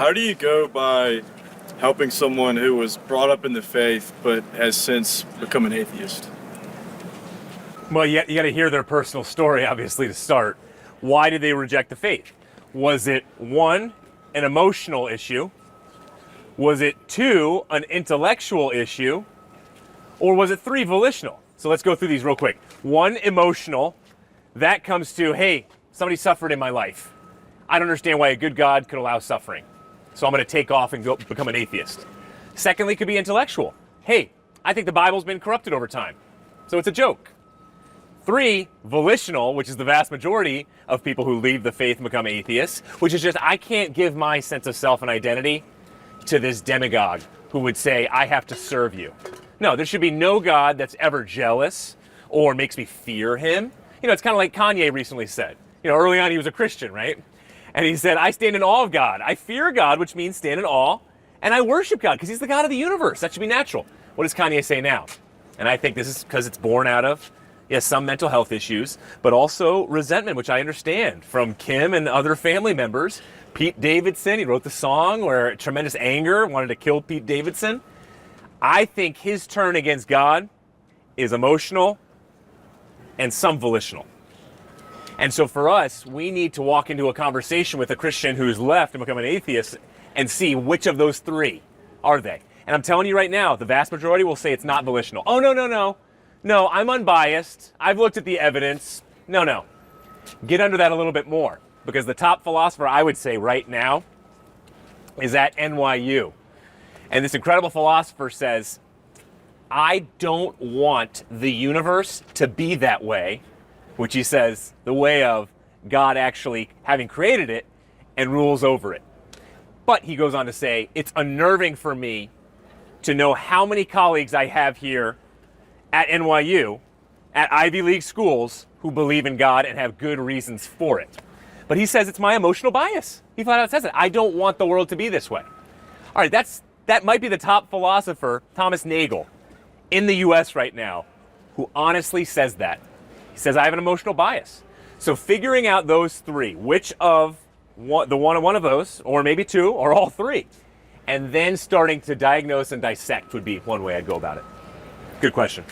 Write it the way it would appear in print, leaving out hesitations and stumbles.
How do you go by helping someone who was brought up in the faith but has since become an atheist? Well, you got to hear their personal story, obviously, to start. Why did they reject the faith? Was it one, an emotional issue? Was it two, an intellectual issue? Or was it three, volitional? So let's go through these real quick. One, emotional. That comes to, hey, somebody suffered in my life. I don't understand why a good God could allow suffering. So I'm going to take off and go become an atheist. Secondly, could be intellectual. Hey, I think the Bible's been corrupted over time. So it's a joke. Three, volitional, which is the vast majority of people who leave the faith and become atheists, which is just, I can't give my sense of self and identity to this demagogue who would say, I have to serve you. No, there should be no God that's ever jealous or makes me fear him. You know, it's kind of like Kanye recently said. You know, early on he was a Christian, right? And he said, I stand in awe of God. I fear God, which means stand in awe. And I worship God because he's the God of the universe. That should be natural. What does Kanye say now? And I think this is because it's born out of, yes, some mental health issues, but also resentment, which I understand from Kim and other family members. Pete Davidson, he wrote the song where tremendous anger, wanted to kill Pete Davidson. I think his turn against God is emotional and some volitional. And so for us, we need to walk into a conversation with a Christian who's left and become an atheist and see which of those three are they. And I'm telling you right now, the vast majority will say it's not volitional. Oh, no, no, no. No, I'm unbiased. I've looked at the evidence. No, no. Get under that a little bit more, because the top philosopher, I would say right now, is at NYU. And this incredible philosopher says, I don't want the universe to be that way, which he says the way of God actually having created it and rules over it. But he goes on to say, it's unnerving for me to know how many colleagues I have here at NYU, at Ivy League schools, who believe in God and have good reasons for it. But he says it's my emotional bias. He flat out says it. I don't want the world to be this way. All right, that might be the top philosopher, Thomas Nagel, in the US right now, who honestly says that. He says, I have an emotional bias. So figuring out those three, which of one of those, or maybe two, or all three, and then starting to diagnose and dissect would be one way I'd go about it. Good question.